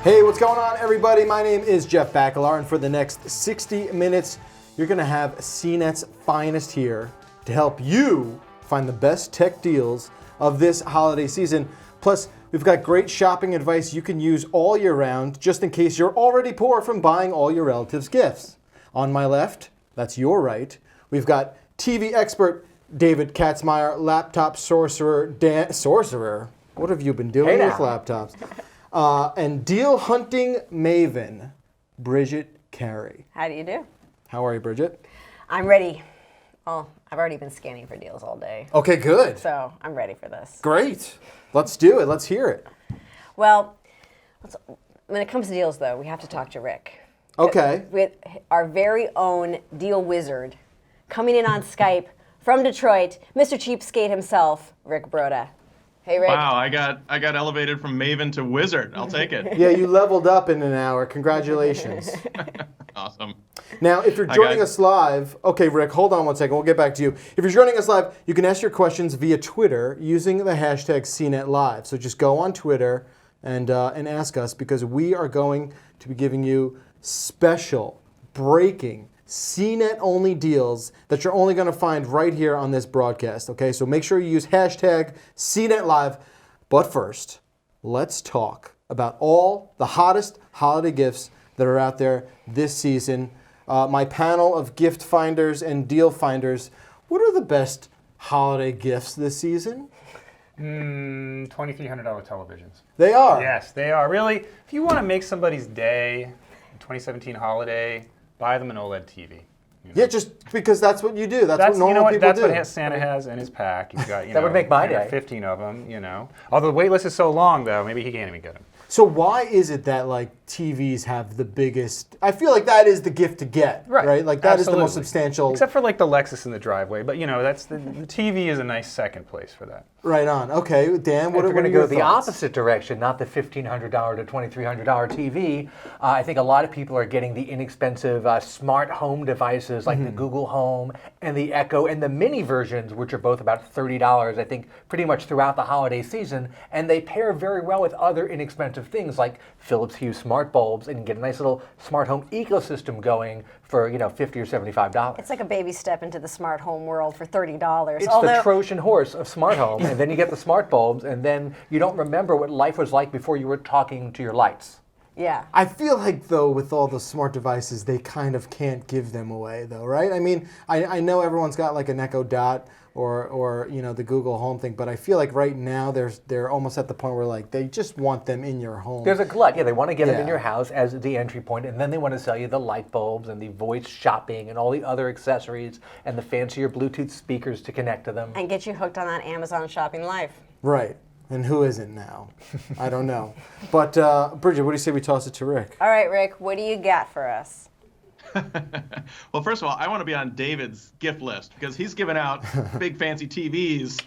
Hey, what's going on, everybody? My name is Jeff Bakalar, and for the next 60 minutes, you're going to have CNET's finest here to help you find the best tech deals of this holiday season. Plus, we've got great shopping advice you can use all year round, just in case you're already poor from buying all your relatives' gifts. On my left, that's your right, we've got TV expert David Katzmaier, laptop sorcerer Sorcerer? What have you been doing with laptops? And deal hunting maven, Bridget Carey. How do you do? How are you, Bridget? I'm ready. Well, I've already been scanning for deals all day. Okay, good. So I'm ready for this. Great. Let's do it. Let's hear it. Well, when it comes to deals, though, we have to talk to Rick. Okay. With our very own deal wizard coming in on Skype from Detroit, Mr. Cheapskate himself, Rick Broida. Hey, Rick. Wow, I got elevated from Maven to Wizard. I'll take it. Yeah, you leveled up in an hour. Congratulations. Awesome. Now, if you're joining us live, okay, Rick, hold on one second. We'll get back to you. If you're joining us live, you can ask your questions via Twitter using the hashtag CNETLive. So just go on Twitter and ask us, because we are going to be giving you special, breaking, CNET-only deals that you're only going to find right here on this broadcast, okay? So make sure you use hashtag CNETLive. But first, let's talk about all the hottest holiday gifts that are out there this season. My panel of gift finders and deal finders, what are the best holiday gifts this season? $2,300 televisions. They are? Yes, they are. Really, if you want to make somebody's day, 2017 holiday, buy them an OLED TV. You know? Yeah, just because that's what you do. That's what normal people that's do. What Santa has in his pack. He's got, that would make my day. 15 of them, you know. Although the wait list is so long, though, maybe he can't even get them. So why is it that TVs have the biggest? I feel like that is the gift to get, right? Like that is the most substantial. Except for the Lexus in the driveway, but that's the TV is a nice second place for that. Right on. Okay, Dan, what are your thoughts? If we're going to go the opposite direction, not the $1,500 to $2,300 TV, I think a lot of people are getting the inexpensive smart home devices like the Google Home and the Echo and the mini versions, which are both about $30, I think, pretty much throughout the holiday season, and they pair very well with other inexpensive things like Philips Hue smart bulbs and get a nice little smart home ecosystem going for $50 or $75. It's like a baby step into the smart home world for $30. It's the Trojan horse of smart home, and then you get the smart bulbs, and then you don't remember what life was like before you were talking to your lights. Yeah. I feel like, though, with all the smart devices, they kind of can't give them away, though, right? I mean, I know everyone's got like an Echo Dot or the Google Home thing, but I feel like right now they're almost at the point where they just want them in your home. There's a glut. Yeah, they want to get them in your house as the entry point, and then they want to sell you the light bulbs and the voice shopping and all the other accessories and the fancier Bluetooth speakers to connect to them. And get you hooked on that Amazon shopping life. Right. And who isn't now? I don't know. But Bridget, what do you say we toss it to Rick? All right, Rick, what do you got for us? Well, first of all, I want to be on David's gift list because he's giving out big fancy TVs.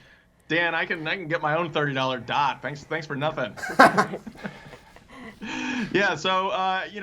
Dan, I can get my own $30 dot. Thanks for nothing. Yeah, so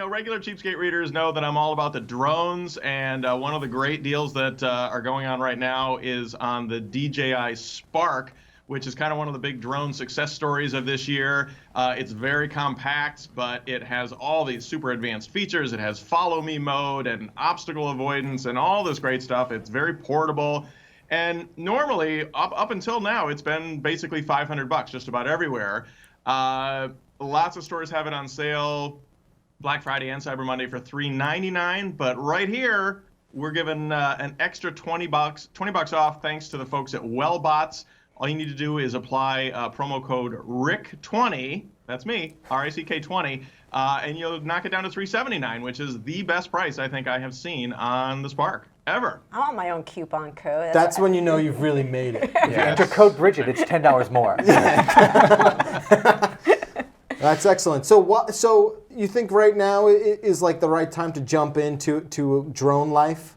regular Cheapskate readers know that I'm all about the drones, and one of the great deals that are going on right now is on the Dji Spark, which is kind of one of the big drone success stories of this year. It's very compact, but it has all these super advanced features. It has follow me mode and obstacle avoidance and all this great stuff. It's very portable. And normally, up until now, it's been basically $500 just about everywhere. Lots of stores have it on sale Black Friday and Cyber Monday for $399. But right here, we're giving an extra $20 off thanks to the folks at Wellbots. All you need to do is apply promo code RICK20, that's me, RICK20, and you'll knock it down to $379, which is the best price I think I have seen on the Spark ever. I want my own coupon code. That's when you know you've really made it. If you enter code Bridget, it's $10 more. That's excellent. So you think right now is the right time to jump into drone life?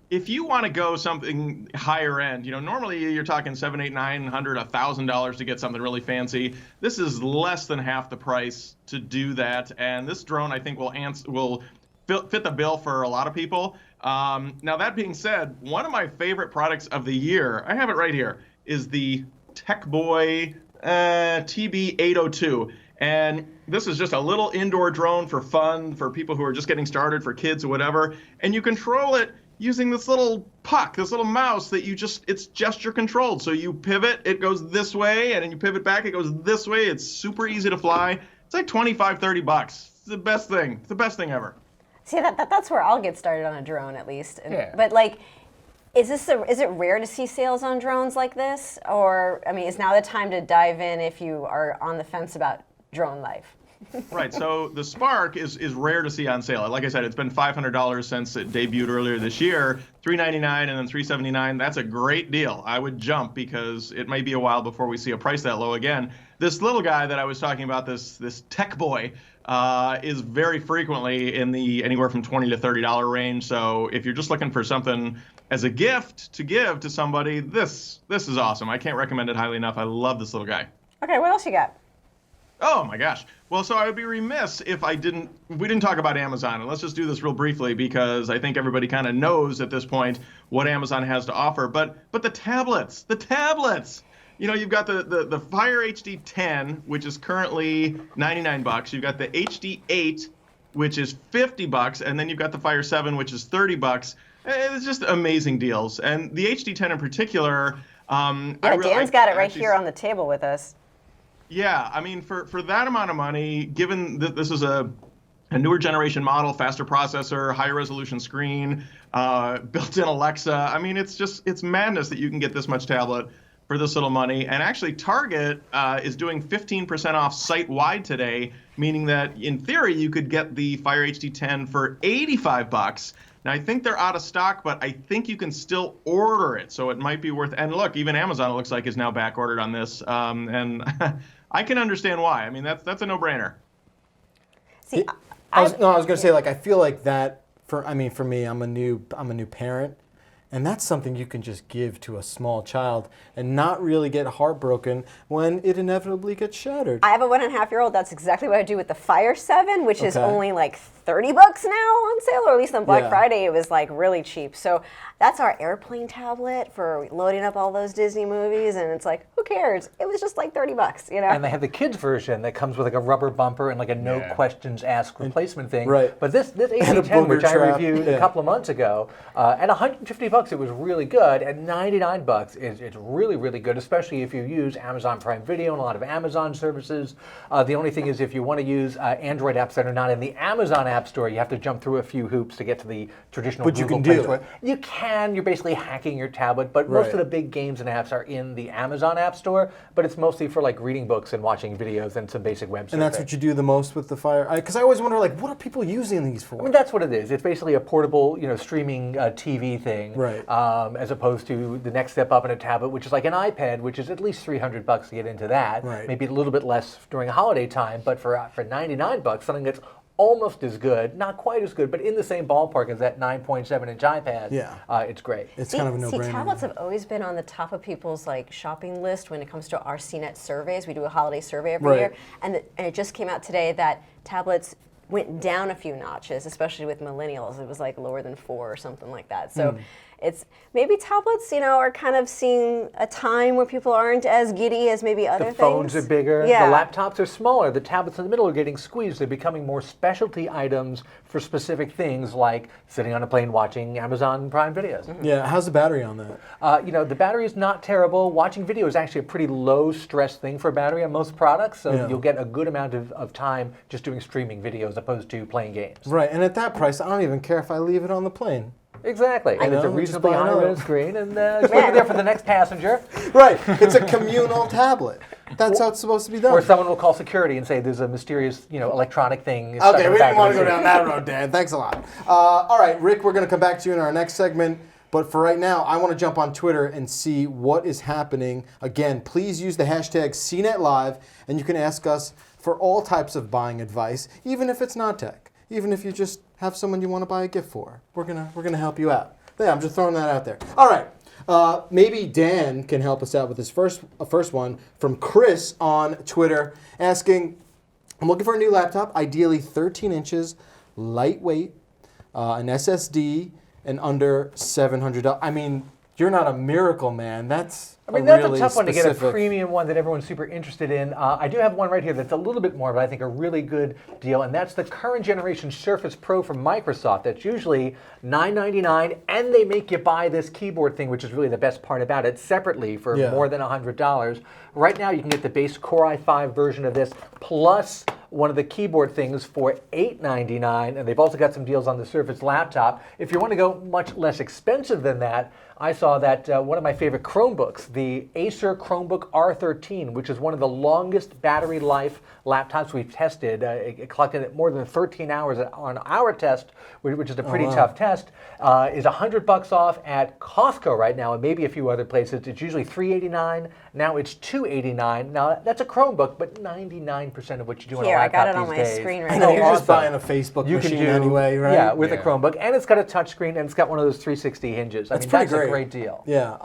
If you want to go something higher end, normally you're talking $700, $800, $900, $1,000 to get something really fancy. This is less than half the price to do that, and this drone I think will fit the bill for a lot of people. Now that being said, one of my favorite products of the year, I have it right here, is the Tech Boy TB802. And this is just a little indoor drone for fun, for people who are just getting started, for kids or whatever. And you control it using this little puck, this little mouse that it's gesture controlled. So you pivot, it goes this way, and then you pivot back, it goes this way. It's super easy to fly. It's like $25, $30. It's the best thing. It's the best thing ever. See, that's where I'll get started on a drone, at least. Yeah. But like, is it rare to see sales on drones like this? Or, I mean, is now the time to dive in if you are on the fence about drone life? Right, so the Spark is rare to see on sale. Like I said, it's been $500 since it debuted earlier this year, $399 and then $379. That's a great deal. I would jump because it may be a while before we see a price that low again. This little guy that I was talking about, this tech boy, is very frequently in the anywhere from $20 to $30 range. So if you're just looking for something as a gift to give to somebody, this is awesome. I can't recommend it highly enough. I love this little guy. Okay, what else you got? Oh my gosh. Well, so I would be remiss if we didn't talk about Amazon. And let's just do this real briefly because I think everybody kind of knows at this point what Amazon has to offer. But the tablets. You know, you've got the Fire HD 10, which is currently $99. You've got the HD 8, which is $50, and then you've got the Fire 7, which is $30. It's just amazing deals. And the HD 10 in particular, Dan's got it right here on the table with us. Yeah, I mean, for that amount of money, given that this is a newer generation model, faster processor, higher resolution screen, built-in Alexa, I mean, it's madness that you can get this much tablet for this little money. And actually, Target is doing 15% off site-wide today, meaning that in theory you could get the Fire HD 10 for $85. Now, I think they're out of stock, but I think you can still order it, so it might be worth. And look, even Amazon, it looks like, is now back ordered on this, and I can understand why. I mean, that's a no-brainer. See, I was going to say, like, I feel like that for me, I'm a new parent. And that's something you can just give to a small child and not really get heartbroken when it inevitably gets shattered. I have a 1.5-year-old. That's exactly what I do with the Fire 7, which is only like $30 now on sale, or at least on Black Friday it was like really cheap. So that's our airplane tablet for loading up all those Disney movies, and it's like, who cares? It was just like $30, you know. And they have the kids version that comes with like a rubber bumper and like a no questions asked replacement thing. Right. But this HD10, which I reviewed a couple of months ago, at $150 it was really good. At $99 it's really, really good, especially if you use Amazon Prime Video and a lot of Amazon services. The only thing is, if you want to use Android apps that are not in the Amazon App Store, you have to jump through a few hoops to get to the traditional Google Play Store. You can. You're basically hacking your tablet, but most of the big games and apps are in the Amazon App Store, but it's mostly for like reading books and watching videos and some basic web surfing. And that's what you do the most with the Fire? Because I always wonder, like, what are people using these for? I mean, that's what it is. It's basically a portable, streaming TV thing, as opposed to the next step up in a tablet, which is like an iPad, which is at least $300 to get into that. Maybe a little bit less during a holiday time, but for $99, something that's almost as good, not quite as good, but in the same ballpark as that 9.7-inch iPad. It's great. It's kind of a no-brainer. See, tablets have always been on the top of people's like shopping list when it comes to our CNET surveys. We do a holiday survey every year, and it just came out today that tablets went down a few notches, especially with millennials. It was like lower than 4 or something like that. So it's maybe tablets, are kind of seeing a time where people aren't as giddy as maybe other things. The phones are bigger. The laptops are smaller. The tablets in the middle are getting squeezed. They're becoming more specialty items for specific things, like sitting on a plane watching Amazon Prime videos. Yeah, how's the battery on that? The battery is not terrible. Watching video is actually a pretty low stress thing for battery on most products, so you'll get a good amount of time just doing streaming video as opposed to playing games. Right, and at that price, I don't even care if I leave it on the plane. Exactly, and it's a reasonably high screen, and it's waiting there for the next passenger. Right, it's a communal tablet. That's how it's supposed to be done. Or someone will call security and say there's a mysterious, electronic thing. Okay, we didn't want to go down that road, Dan. Thanks a lot. All right, Rick, we're going to come back to you in our next segment. But for right now, I want to jump on Twitter and see what is happening. Again, please use the hashtag CNETLive, and you can ask us for all types of buying advice, even if it's not tech. Even if you just have someone you want to buy a gift for, we're gonna help you out. Yeah, I'm just throwing that out there. All right, maybe Dan can help us out with this first one from Chris on Twitter, asking, "I'm looking for a new laptop, ideally 13 inches, lightweight, an SSD, and under $700." I mean, You're not a miracle man. That's I mean, that's really a tough one to get a specific premium one that everyone's super interested in. I do have one right here that's a little bit more, but I think a really good deal, and that's the current generation Surface Pro from Microsoft. That's usually $999, and they make you buy this keyboard thing, which is really the best part about it, separately for more than $100. Right now, you can get the base Core i5 version of this, plus one of the keyboard things for $899, and they've also got some deals on the Surface laptop. If you want to go much less expensive than that, I saw that one of my favorite Chromebooks, the Acer Chromebook R13, which is one of the longest battery life laptops we've tested. It clocked in at more than 13 hours on our test, which is a pretty tough test, is $100 off at Costco right now, and maybe a few other places. It's usually $389. Now it's $289. Now that's a Chromebook, but 99% of what you do on a laptop I got it on these my days. screen right I now. know, you're just buying a Facebook machine anyway, right? Yeah, with a Chromebook, and it's got a touchscreen, and it's got one of those 360 hinges. That's That's pretty a great deal. Yeah.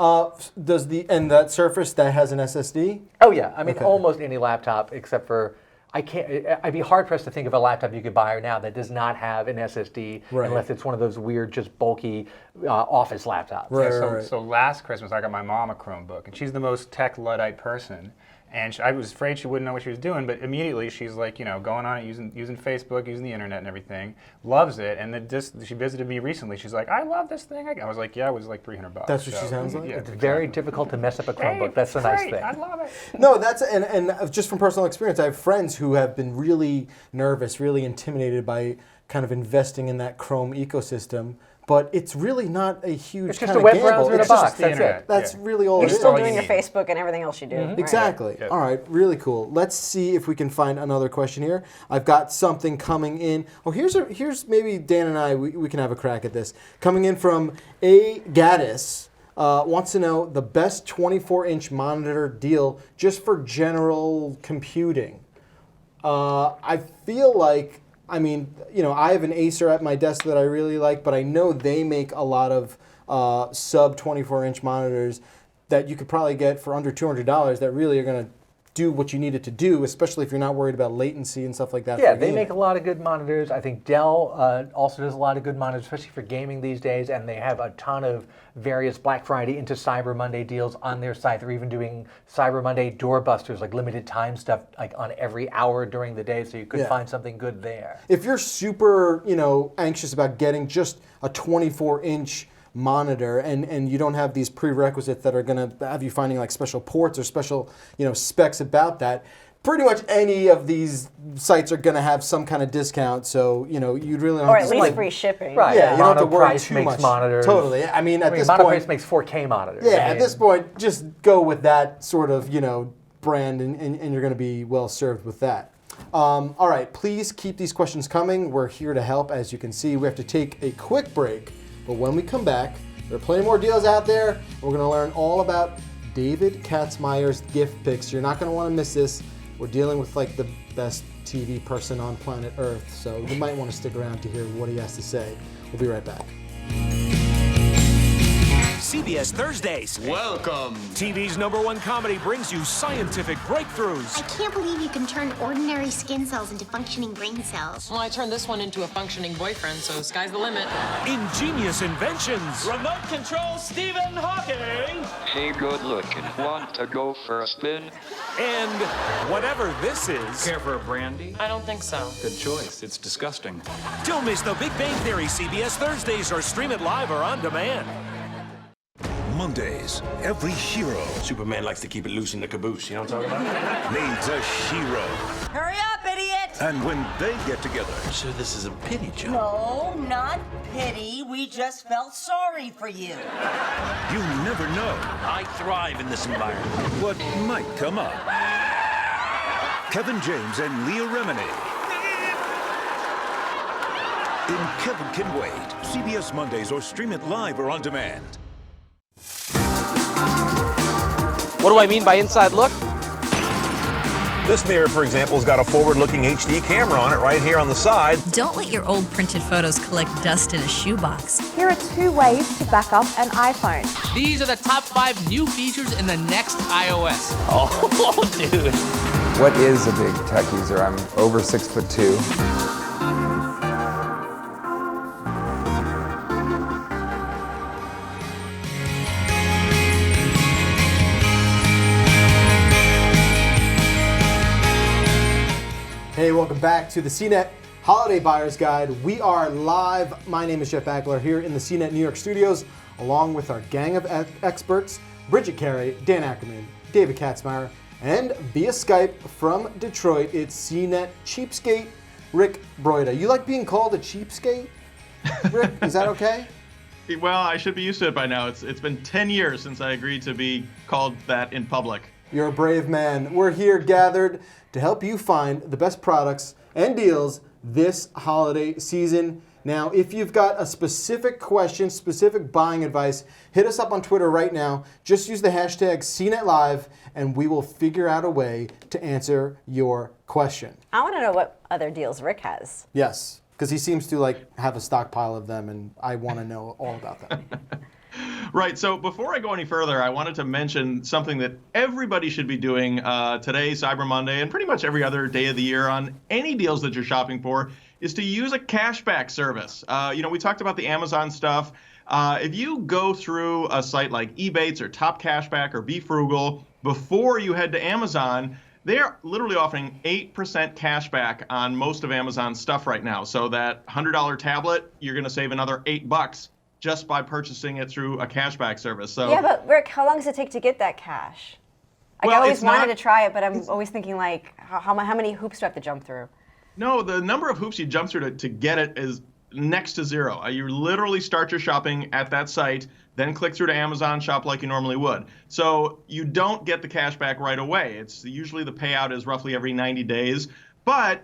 And that Surface that has an SSD? Oh yeah, I mean almost any laptop except for I'd be hard pressed to think of a laptop you could buy now that does not have an SSD unless it's one of those weird, just bulky office laptops. Right. So last Christmas I got my mom a Chromebook, and she's the most tech Luddite person. And I was afraid she wouldn't know what she was doing, but immediately she's like, going on it, using Facebook, using the internet and everything, loves it. And then she visited me recently. She's like, I love this thing. I was like, yeah, it was like $300. That's what she sounds like? Yeah, It's very difficult to mess up a Chromebook. Hey, That's the nice great, thing. I love it. No, that's and just from personal experience, I have friends who have been really nervous, really intimidated by kind of investing in that Chrome ecosystem. But it's really not a huge It's just kind a web of gamble. browser in a It's box. just That's it. That's really all You're it is. still all doing you your need. Facebook and everything else you do. Right. Exactly. Yep. All right, really cool. Let's see if we can find another question here. I've got something coming in. Oh, here's maybe Dan and I, we can have a crack at this. Coming in from A. Gaddis. Wants to know the best 24-inch monitor deal just for general computing. I feel like, I have an Acer at my desk that I really like, but I know they make a lot of sub 24-inch monitors that you could probably get for under $200 that really are going to do what you need it to do, especially if you're not worried about latency and stuff like that. Yeah, they make a lot of good monitors. I think Dell also does a lot of good monitors, especially for gaming these days, and they have a ton of various Black Friday into Cyber Monday deals on their site. They're even doing Cyber Monday doorbusters, like limited time stuff, like on every hour during the day, so you could find something good there. If you're super, anxious about getting just a 24-inch monitor and you don't have these prerequisites that are going to have you finding like special ports or special specs about that, pretty much any of these sites are going to have some kind of discount, so you'd really don't Or have at to least free shipping. Right. you don't have to worry Monoprice too makes much. monitors. Totally. At this Monoprice point, makes 4K monitors. at this point, just go with that sort of brand, and you're going to be well served with that. All right, please keep these questions coming. We're here to help. As you can see, we have to take a quick break. But when we come back, there are plenty more deals out there. We're going to learn all about David Katzmaier's gift picks. You're not going to want to miss this. We're dealing with like the best TV person on planet Earth, so you might want to stick around to hear what he has to say. We'll be right back. CBS Thursdays. Welcome. TV's #1 comedy brings you scientific breakthroughs. I can't believe you can turn ordinary skin cells into functioning brain cells. Well, I turned this one into a functioning boyfriend, so sky's the limit. Ingenious inventions. Remote control Stephen Hawking. Hey, good looking. Want to go for a spin? And whatever this is. Care for a brandy? I don't think so. Good choice. It's disgusting. Don't miss The Big Bang Theory, CBS Thursdays, or stream it live or on demand. Mondays, every hero Superman likes to keep it loose in the caboose, you know what I'm talking about? needs a hero. Hurry up, idiot! And when they get together, So this is a pity job. No, not pity. We just felt sorry for you. you never know I thrive in this environment. what might come up. Kevin James and Leah Remini in Kevin Can Wait. CBS Mondays, or stream it live or on demand. What do I mean by inside look? This mirror, for example, has got a forward-looking HD camera on it right here on the side. Don't let your old printed photos collect dust in a shoebox. Here are 2 ways to back up an iPhone. These are the top 5 new features in the next iOS. Oh, dude. What is a big tech user? I'm over 6'2". Hey, welcome back to the CNET Holiday Buyer's Guide. We are live. My name is Jeff Bakalar here in the CNET New York studios, along with our gang of experts, Bridget Carey, Dan Ackerman, David Katzmaier, and via Skype from Detroit, it's CNET Cheapskate, Rick Broida. You like being called a cheapskate, Rick? Is that okay? Well, I should be used to it by now. It's been 10 years since I agreed to be called that in public. You're a brave man. We're here gathered to help you find the best products and deals this holiday season. Now, if you've got a specific question, specific buying advice, hit us up on Twitter right now. Just use the hashtag CNETLive, and we will figure out a way to answer your question. I want to know what other deals Rick has. Yes, because he seems to have a stockpile of them, and I want to know all about them. Right, so before I go any further, I wanted to mention something that everybody should be doing today, Cyber Monday, and pretty much every other day of the year on any deals that you're shopping for, is to use a cashback service. We talked about the Amazon stuff. If you go through a site like Ebates or Top Cashback or Be Frugal, before you head to Amazon, they're literally offering 8% cashback on most of Amazon's stuff right now. So that $100 tablet, you're going to save another $8 just by purchasing it through a cashback service. So yeah, but Rick, how long does it take to get that cash? I always wanted to try it, but I'm always thinking how many hoops do I have to jump through? No, the number of hoops you jump through to get it is next to zero. You literally start your shopping at that site, then click through to Amazon, shop like you normally would. So you don't get the cash back right away. It's usually the payout is roughly every 90 days. But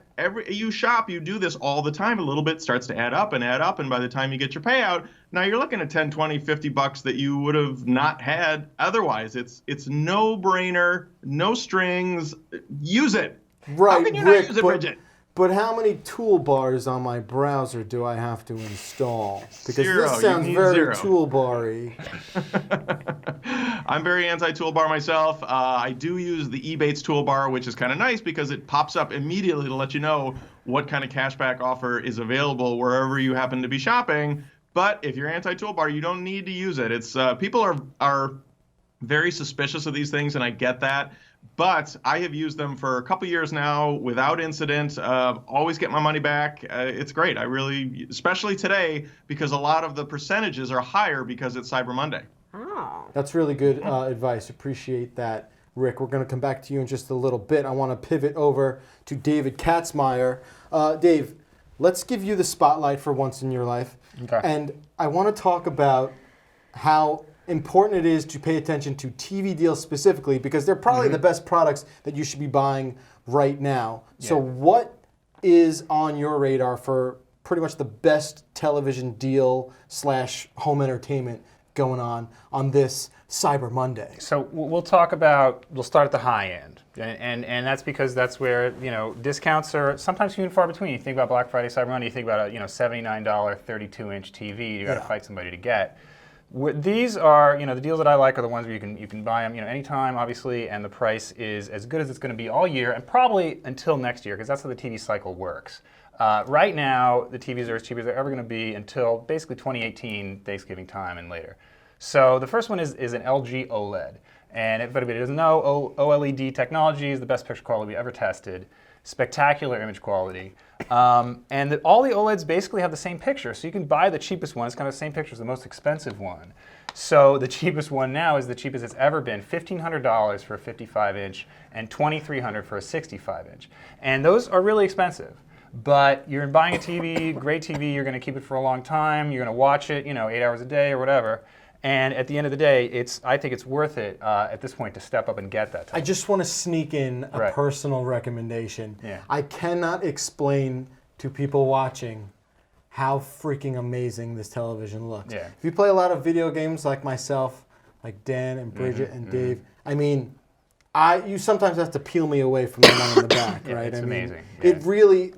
you do this all the time. A little bit starts to add up, and by the time you get your payout, now you're looking at 10, 20, 50 bucks that you would have not had otherwise. It's no-brainer, no strings. Use it. Right, how can you not use it, Bridget? But how many toolbars on my browser do I have to install? Because Zero. This sounds very zero. toolbar-y. I'm very anti-toolbar myself. I do use the Ebates toolbar, which is kind of nice because it pops up immediately to let you know what kind of cashback offer is available wherever you happen to be shopping. But if you're anti-toolbar, you don't need to use it. It's people are very suspicious of these things, and I get that. But I have used them for a couple years now without incident. Always get my money back. It's great. I really, especially today, because a lot of the percentages are higher because it's Cyber Monday. Oh. That's really good advice. Appreciate that, Rick. We're going to come back to you in just a little bit. I want to pivot over to David Katzmaier. Dave, let's give you the spotlight for once in your life. Okay. And I want to talk about how important it is to pay attention to TV deals specifically, because they're probably the best products that you should be buying right now. Yeah. So what is on your radar for pretty much the best television deal / home entertainment going on this Cyber Monday? So we'll start at the high end. And that's because that's where, discounts are sometimes few and far between. You think about Black Friday, Cyber Monday, you think about a, $79 32-inch TV you got to fight somebody to get. These are, the deals that I like are the ones where you can buy them, anytime, obviously, and the price is as good as it's going to be all year, and probably until next year, because that's how the TV cycle works. Right now, the TVs are as cheap as they're ever going to be until basically 2018, Thanksgiving time and later. So the first one is an LG OLED. And if anybody doesn't know, OLED technology is the best picture quality we ever tested. Spectacular image quality. And all the OLEDs basically have the same picture. So you can buy the cheapest one. It's kind of the same picture as the most expensive one. So the cheapest one now is the cheapest it's ever been, $1,500 for a 55-inch and $2,300 for a 65-inch. And those are really expensive. But you're buying a TV, great TV, you're going to keep it for a long time. You're going to watch it, 8 hours a day or whatever. And at the end of the day, I think it's worth it at this point to step up and get that. I just want to sneak in a personal recommendation. Yeah. I cannot explain to people watching how freaking amazing this television looks. Yeah. If you play a lot of video games like myself, like Dan and Bridget and Dave, I mean, you sometimes have to peel me away from the one in the back, right? It's amazing. It really,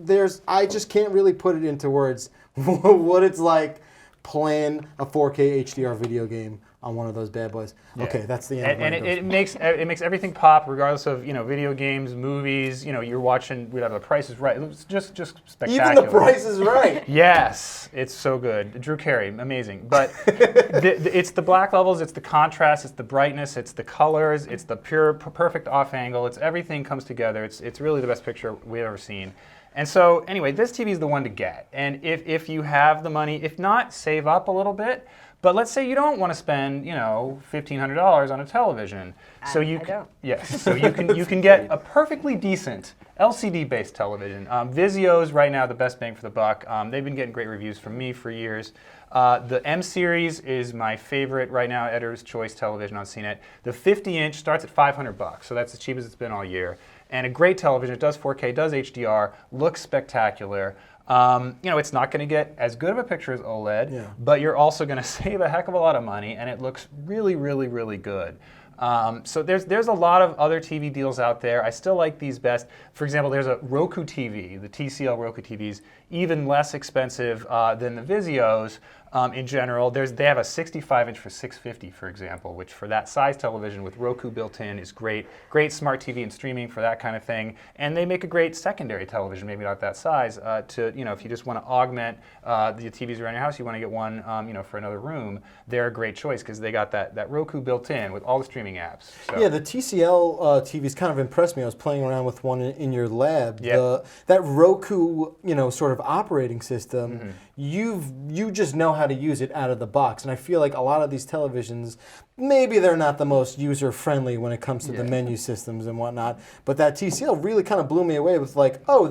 I just can't really put it into words what it's like playing a 4K HDR video game on one of those bad boys. Yeah. Okay, that's the end. And it makes everything pop, regardless of video games, movies. You're watching whatever. The Price is Right. It's just spectacular. Even The Price is Right. Yes, it's so good. Drew Carey, amazing. But it's the black levels, it's the contrast, it's the brightness, it's the colors, it's the perfect off angle. It's everything comes together. It's really the best picture we've ever seen. And so anyway, this TV is the one to get. And if you have the money, if not, save up a little bit. But let's say you don't want to spend, $1,500 on a television. So you can get a perfectly decent LCD-based television. Vizio's right now the best bang for the buck. They've been getting great reviews from me for years. The M series is my favorite right now, editor's choice television on CNET. The 50-inch starts at $500, so that's as cheap as it's been all year. And a great television. It does 4K, does HDR, looks spectacular. It's not going to get as good of a picture as OLED, but you're also going to save a heck of a lot of money, and it looks really, really, really good. So there's a lot of other TV deals out there. I still like these best. For example, there's a Roku TV, the TCL Roku TVs, even less expensive than the Vizios in general. They have a 65-inch for $650, for example, which for that size television with Roku built in is great. Great smart TV and streaming for that kind of thing. And they make a great secondary television, maybe not that size, if you just want to augment the TVs around your house, you want to get one for another room, they're a great choice because they got that Roku built in with all the streaming apps. So. Yeah, the TCL TVs kind of impressed me. I was playing around with one in your lab. Yep. That Roku, sort of operating system, you just know how to use it out of the box. And I feel like a lot of these televisions, maybe they're not the most user-friendly when it comes to the menu systems and whatnot, but that TCL really kind of blew me away with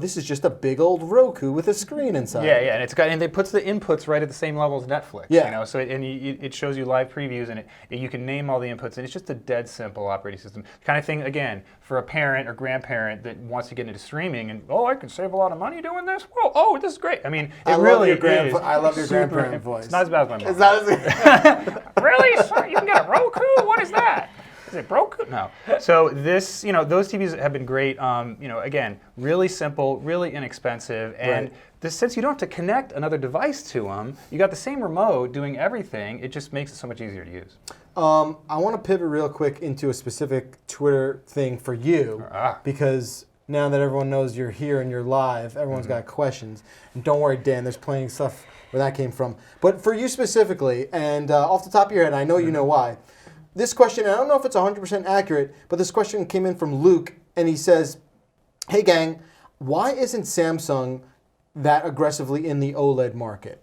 this is just a big old Roku with a screen inside. Yeah, and it puts the inputs right at the same level as Netflix. Yeah. So it shows you live previews, and you can name all the inputs, and it's just a dead simple operating system. Kind of thing, again, for a parent or grandparent that wants to get into streaming, and I can save a lot of money doing this. Whoa, this is great. I mean, I love your grandparent voice. It's not as bad as my mom. It's not as Really? Sir, you can get a Roku? What is that? Is it Roku? No. So those TVs have been great. Again, really simple, really inexpensive, and since you don't have to connect another device to them, you got the same remote doing everything. It just makes it so much easier to use. I want to pivot real quick into a specific Twitter thing for you, because now that everyone knows you're here and you're live, everyone's got questions. And don't worry, Dan, there's plenty of stuff where that came from. But for you specifically, and off the top of your head, I know you know why. This question, I don't know if it's 100% accurate, but this question came in from Luke, and he says, hey gang, why isn't Samsung that aggressively in the OLED market?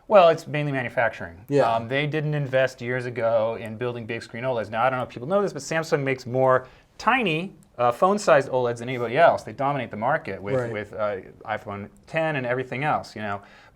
Well, it's mainly manufacturing. Yeah. They didn't invest years ago in building big screen OLEDs. Now, I don't know if people know this, but Samsung makes more tiny phone-sized OLEDs than anybody else. They dominate the market with iPhone 10 and everything else,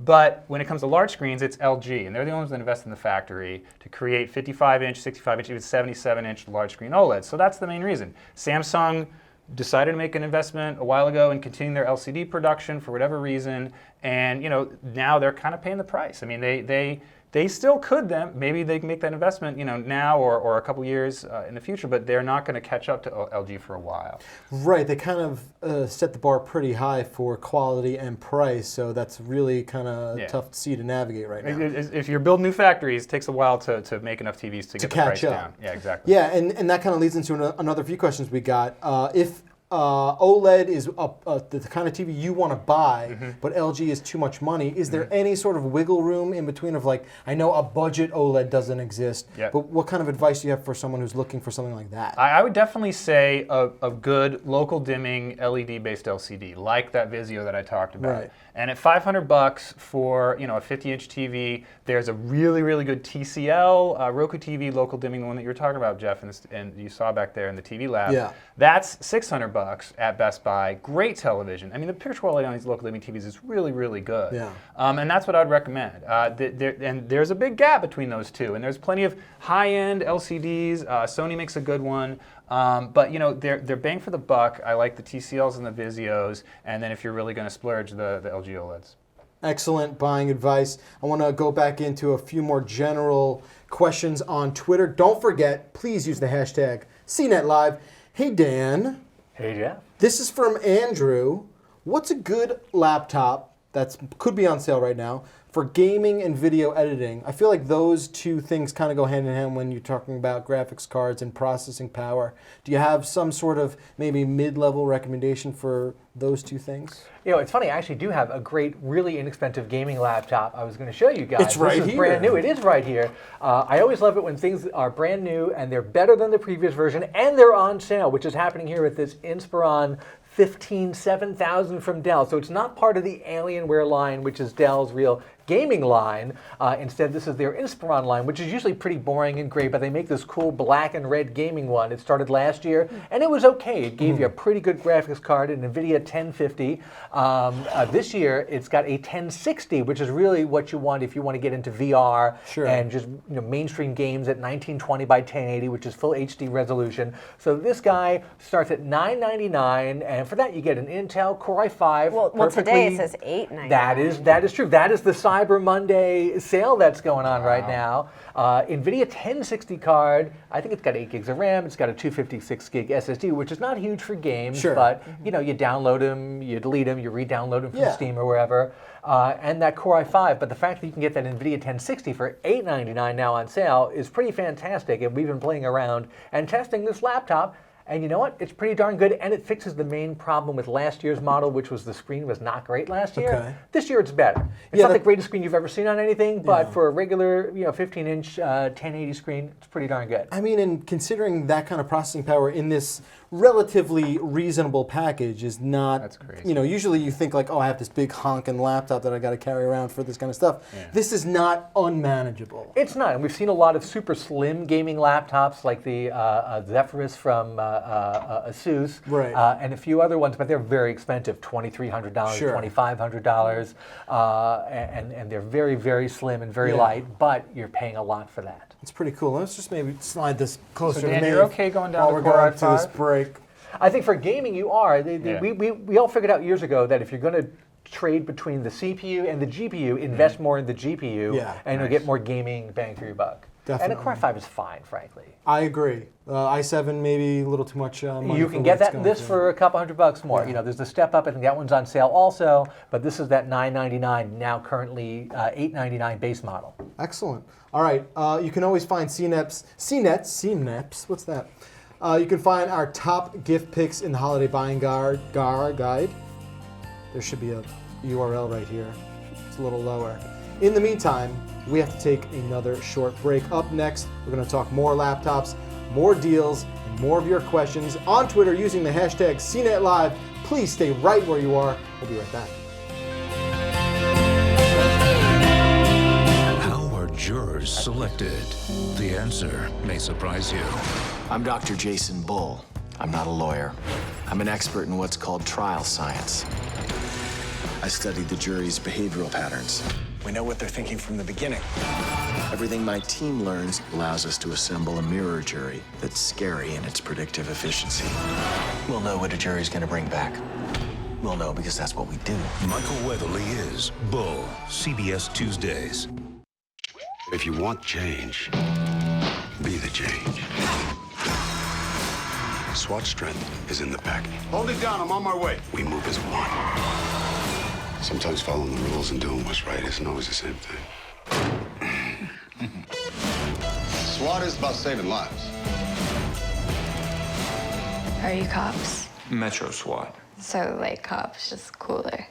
But when it comes to large screens, it's LG, and they're the ones that invest in the factory to create 55-inch, 65-inch, even 77-inch large screen OLEDs. So that's the main reason. Samsung decided to make an investment a while ago and continue their LCD production for whatever reason, and now they're kind of paying the price. I mean, they still could maybe they can make that investment now or a couple years in the future, but they're not going to catch up to LG for a while. Right, they kind of set the bar pretty high for quality and price, so that's really kind of tough to see to navigate right now. If you're building new factories, it takes a while to make enough TVs to get the price down. Yeah, exactly. Yeah, and that kind of leads into another few questions we got. If OLED is the kind of TV you want to buy, but LG is too much money. Is there any sort of wiggle room in between of I know a budget OLED doesn't exist, but what kind of advice do you have for someone who's looking for something like that? I would definitely say a good local dimming LED-based LCD, like that Vizio that I talked about. Right. And at $500 for a 50-inch TV, there's a really, really good TCL Roku TV local dimming, the one that you were talking about, Jeff, and you saw back there in the TV lab. Yeah. That's $600 at Best Buy. Great television. I mean, the picture quality on these local dimming TVs is really, really good. Yeah. And that's what I'd recommend. And there's a big gap between those two, and there's plenty of high-end LCDs. Sony makes a good one. But they're bang for the buck. I like the TCLs and the Vizios, and then if you're really going to splurge, the LG OLEDs. Excellent buying advice. I want to go back into a few more general questions on Twitter. Don't forget, please use the hashtag CNETLive. Hey Dan. Hey Jeff. This is from Andrew. What's a good laptop that could be on sale right now for gaming and video editing, I feel like those two things kind of go hand in hand when you're talking about graphics cards and processing power. Do you have some sort of maybe mid-level recommendation for those two things? You know, it's funny, I actually do have a great, really inexpensive gaming laptop I was going to show you guys. It's right here. This is brand new. It is right here. I always love it when things are brand new and they're better than the previous version and they're on sale, which is happening here with this Inspiron 7000 from Dell. So it's not part of the Alienware line, which is Dell's real gaming line. Instead, this is their Inspiron line, which is usually pretty boring and gray, but they make this cool black and red gaming one. It started last year, and it was okay. It gave you a pretty good graphics card, an NVIDIA 1050. This year, it's got a 1060, which is really what you want if you want to get into VR and just mainstream games at 1920 by 1080, which is full HD resolution. So this guy starts at $999, and for that you get an Intel Core i5. Well, today it says $899. That is true. That is the Cyber Monday sale that's going on right now. NVIDIA 1060 card, I think it's got 8 gigs of RAM, it's got a 256 gig SSD, which is not huge for games, but you download them, you delete them, you re-download them from Steam or wherever. And that Core i5, but the fact that you can get that NVIDIA 1060 for $899 now on sale is pretty fantastic, and we've been playing around and testing this laptop. And you know what? It's pretty darn good, and it fixes the main problem with last year's model, which was the screen was not great last year. Okay. This year it's better. It's not the greatest screen you've ever seen on anything, but for a regular 15-inch 1080 screen, it's pretty darn good. I mean, and considering that kind of processing power in this relatively reasonable package is not, that's crazy. Usually you think like, oh, I have this big honking laptop that I got to carry around for this kind of stuff. Yeah. This is not unmanageable. It's not, and we've seen a lot of super slim gaming laptops like the Zephyrus from Asus and a few other ones, but they're very expensive, $2,300, $2,500, and they're very, very slim and very light, but you're paying a lot for that. It's pretty cool. Let's just maybe slide this closer so to Dan, me. You're okay going down to Core i5? To this break. I think for gaming you are. We all figured out years ago that if you're going to trade between the CPU and the GPU, invest more in the GPU, and you'll get more gaming bang for your buck. Definitely. And a Core i5 is fine, frankly. I agree. i7 maybe a little too much money. You can get this for a couple $100 more. There's the step up. I think that one's on sale also, but this is that $999 now currently $899 base model. Excellent. All right. You can always find CNET. What's that? You can find our top gift picks in the holiday buying guide. There should be a URL right here. It's a little lower. In the meantime, we have to take another short break. Up next, we're going to talk more laptops, more deals, and more of your questions on Twitter using the hashtag CNETLive. Please stay right where you are. We'll be right back. How are jurors selected? The answer may surprise you. I'm Dr. Jason Bull. I'm not a lawyer. I'm an expert in what's called trial science. I studied the jury's behavioral patterns. We know what they're thinking from the beginning. Everything my team learns allows us to assemble a mirror jury that's scary in its predictive efficiency. We'll know what a jury's gonna bring back. We'll know because that's what we do. Michael Weatherly is Bull, CBS Tuesdays. If you want change, be the change. SWAT strength is in the pack. Hold it down, I'm on my way. We move as one. Sometimes following the rules and doing what's right isn't always the same thing. SWAT is about saving lives. Are you cops? Metro SWAT. So, like, cops, just cooler.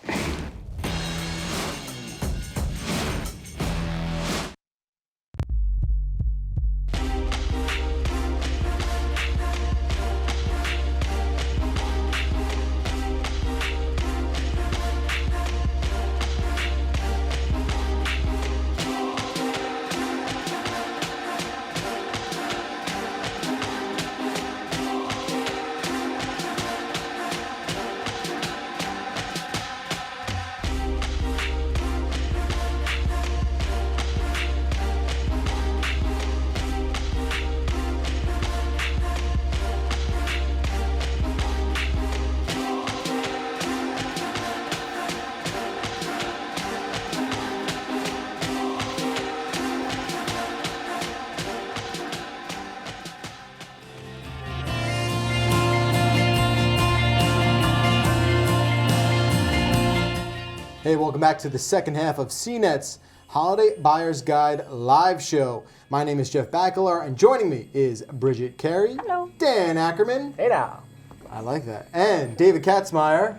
Hey, welcome back to the second half of CNET's Holiday Buyer's Guide live show. My name is Jeff Bakalar, and joining me is Bridget Carey. Hello. Dan Ackerman. Hey now. I like that. And David Katzmaier.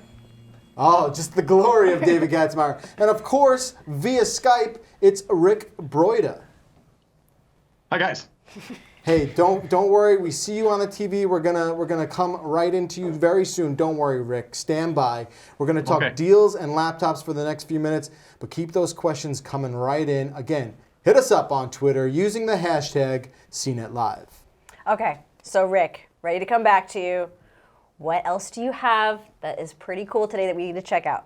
Oh, just the glory of David Katzmaier. And of course, via Skype, it's Rick Broida. Hi, guys. Hey, don't worry. We see you on the TV. We're gonna come right into you very soon. Don't worry, Rick. Stand by. We're gonna talk deals and laptops for the next few minutes, but keep those questions coming right in. Again, hit us up on Twitter using the hashtag CNETLive. Okay, so Rick, ready to come back to you. What else do you have that is pretty cool today that we need to check out?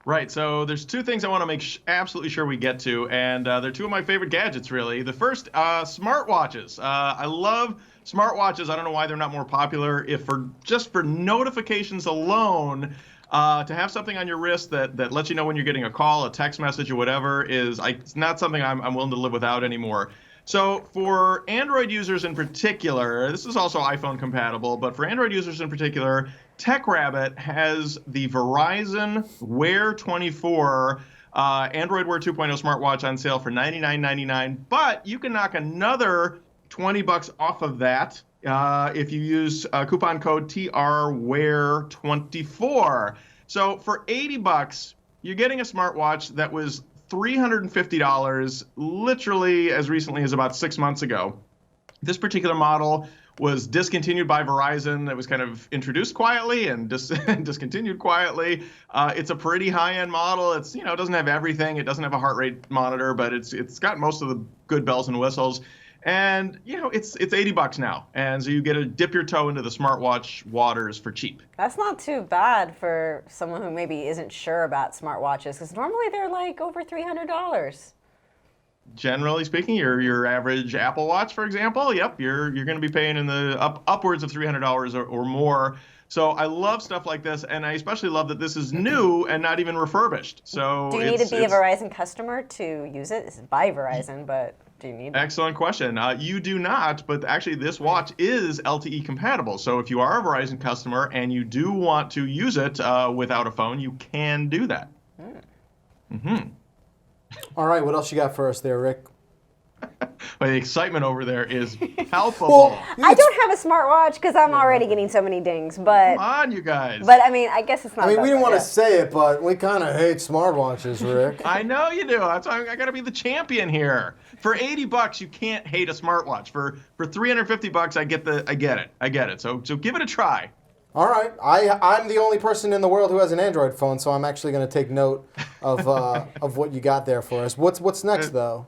Right, so there's two things I want to make absolutely sure we get to, and they're two of my favorite gadgets, really. The first, smartwatches. I love smartwatches. I don't know why they're not more popular. If just for notifications alone, to have something on your wrist that lets you know when you're getting a call, a text message, or whatever it's not something I'm willing to live without anymore. So for Android users in particular, this is also iPhone compatible, but for Android users in particular, TechRabbit has the Verizon Wear 24 Android Wear 2.0 smartwatch on sale for $99.99, but you can knock another $20 off of that if you use coupon code TRWear24. So for $80, you're getting a smartwatch that was $350 literally as recently as about 6 months ago. This particular model was discontinued by Verizon. It was kind of introduced quietly and discontinued quietly. It's a pretty high-end model. It's, it doesn't have everything. It doesn't have a heart rate monitor, but it's got most of the good bells and whistles. And, it's $80 now. And so you get to dip your toe into the smartwatch waters for cheap. That's not too bad for someone who maybe isn't sure about smartwatches, because normally they're like over $300. Generally speaking, your average Apple Watch, for example, yep, you're going to be paying in the upwards of $300 or more. So I love stuff like this, and I especially love that this is new and not even refurbished. So do you need to be a Verizon customer to use it? It's by Verizon, but do you need? Excellent question. You do not, but actually this watch is LTE compatible. So if you are a Verizon customer and you do want to use it without a phone, you can do that. All right, what else you got for us there, Rick? Well, the excitement over there is palpable. Well, I don't have a smartwatch because I'm already getting so many dings. But come on, you guys. But I guess it's not. We didn't want to say it, but we kind of hate smartwatches, Rick. I know you do. That's why I got to be the champion here. For $80, you can't hate a smartwatch. For $350, I get it. So give it a try. All right, I'm the only person in the world who has an Android phone, so I'm actually going to take note of what you got there for us. What's next, though?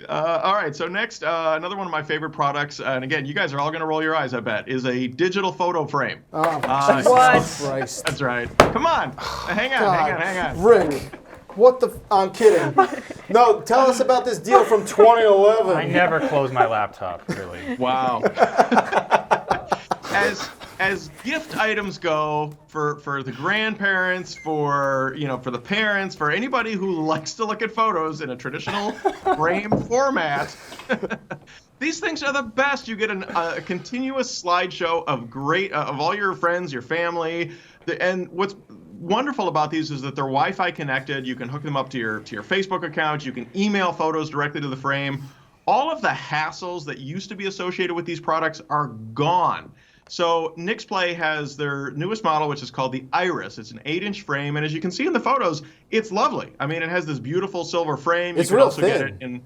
All right, so next, another one of my favorite products, and again, you guys are all going to roll your eyes, I bet, is a digital photo frame. Oh, what? Christ. That's right. Come on. Hang on. Rick, what the... I'm kidding. No, tell us about this deal from 2011. I never close my laptop, really. Wow. As gift items go, for the grandparents, for the parents, for anybody who likes to look at photos in a traditional frame format, these things are the best. You get a continuous slideshow of all your friends, your family, and what's wonderful about these is that they're Wi-Fi connected. You can hook them up to your Facebook account. You can email photos directly to the frame. All of the hassles that used to be associated with these products are gone. So Nixplay has their newest model, which is called the Iris. It's an 8-inch frame, and as you can see in the photos, it's lovely. It has this beautiful silver frame. It's you can real also thin. get it in,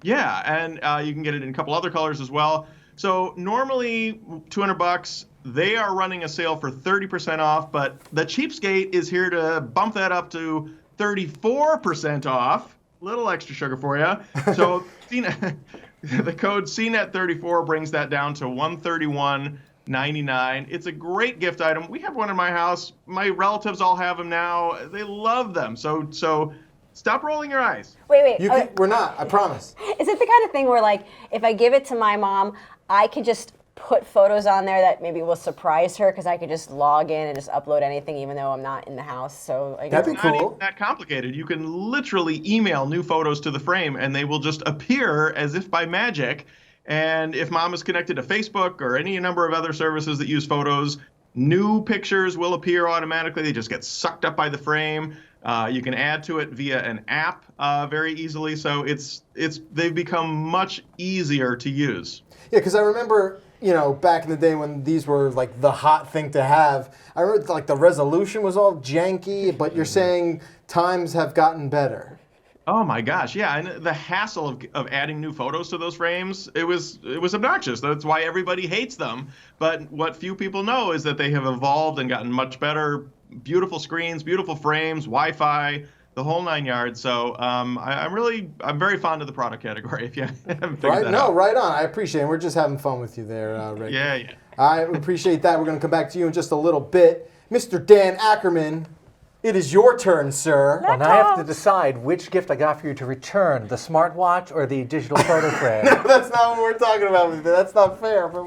and you can get it in a couple other colors as well. So normally $200. They are running a sale for 30% off, but the cheapskate is here to bump that up to 34% off. Little extra sugar for you. So the code CNET34 brings that down to $131.99. It's a great gift item. We have one in my house. My relatives all have them now. They love them. So stop rolling your eyes. Wait. We're not, I promise. Is it the kind of thing where, like, if I give it to my mom, I could just put photos on there that maybe will surprise her because I could just log in and just upload anything even though I'm not in the house? So that'd be cool. Not even that complicated. You can literally email new photos to the frame and they will just appear as if by magic. And if mom is connected to Facebook or any number of other services that use photos, New pictures will appear automatically. They just get sucked up by the frame. You can add to it via an app very easily. So they've become much easier to use. Yeah, because I remember, back in the day when these were like the hot thing to have, I remember like the resolution was all janky, but you're saying times have gotten better. Oh my gosh, yeah, and the hassle of adding new photos to those frames, it was obnoxious. That's why everybody hates them. But what few people know is that they have evolved and gotten much better. Beautiful screens, beautiful frames, Wi-Fi, the whole 9 yards. So I'm very fond of the product category. If you haven't figured that out. Right on. I appreciate it. We're just having fun with you there, Rick. Yeah. I appreciate that. We're going to come back to you in just a little bit, Mr. Dan Ackerman. It is your turn, sir. Well, now I have to decide which gift I got for you to return, the smartwatch or the digital photo frame. No, that's not what we're talking about. That's not fair. But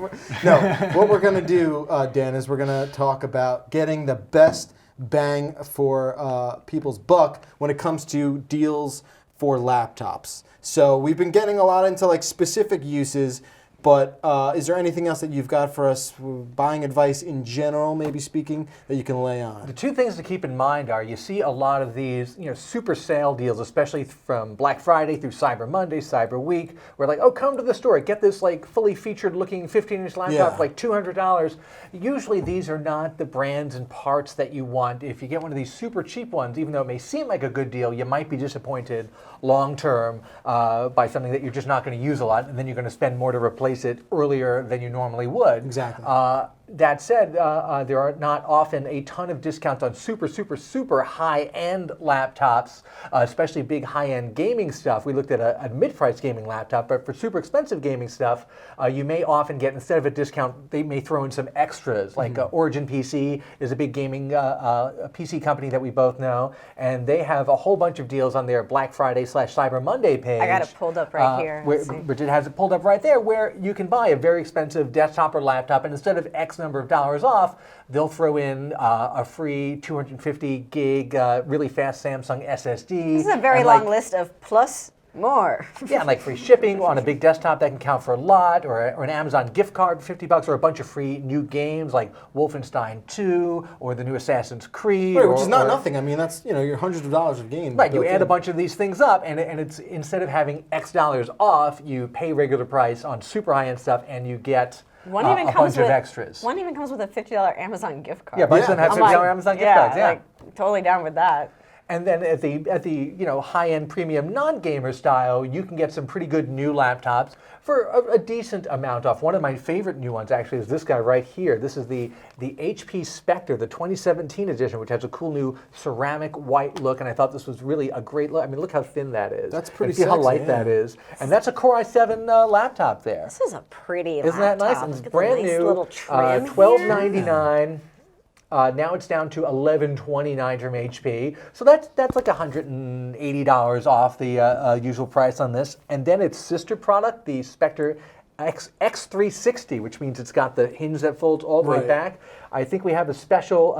what we're going to do, Dan, is we're going to talk about getting the best bang for people's buck when it comes to deals for laptops. So we've been getting a lot into like specific uses, but is there anything else that you've got for us, buying advice in general, maybe speaking, that you can lay on? The two things to keep in mind are you see a lot of these super sale deals, especially from Black Friday through Cyber Monday, Cyber Week, where like, oh, come to the store, get this like fully featured looking 15-inch laptop for like $200. Usually these are not the brands and parts that you want. If you get one of these super cheap ones, even though it may seem like a good deal, you might be disappointed long term by something that you're just not going to use a lot, and then you're going to spend more to replace it earlier than you normally would. Exactly. That said, there are not often a ton of discounts on super high-end laptops, especially big high-end gaming stuff. We looked at a mid-price gaming laptop, but for super expensive gaming stuff, you may often get, instead of a discount, they may throw in some extras. Like Origin PC is a big gaming PC company that we both know, and they have a whole bunch of deals on their Black Friday/Cyber Monday page. I got it pulled up right here. Bridget has it pulled up right there, where you can buy a very expensive desktop or laptop, and instead of X number of dollars off, they'll throw in a free 250 gig really fast Samsung SSD. This is a very long list of plus more. Yeah, and like free shipping on a big desktop that can count for a lot, or an Amazon gift card for $50, or a bunch of free new games like Wolfenstein 2 or the new Assassin's Creed. Right, which is not nothing. I mean, that's your hundreds of dollars of games. Right, you add a bunch of these things up, and it's instead of having X dollars off, you pay regular price on super high-end stuff, and you get a bunch of extras. One even comes with a $50 Amazon gift card. Yeah, bunch of them have $50 Amazon gift cards. Yeah, like, totally down with that. And then at the high-end premium non-gamer style, you can get some pretty good new laptops for a decent amount off. One of my favorite new ones actually is this guy right here. This is the HP Spectre, the 2017 edition, which has a cool new ceramic white look, and I thought this was really a great look. I mean, look how thin that is. That's pretty sexy. See how light that is. And that's a Core i7 laptop there. This is a pretty laptop. Isn't that nice? And it's brand new. Little trim $12.99. Now it's down to $11.29 from HP. So that's like $180 off the usual price on this. And then its sister product, the Spectre X360, which means it's got the hinge that folds all the way back. I think we have a special,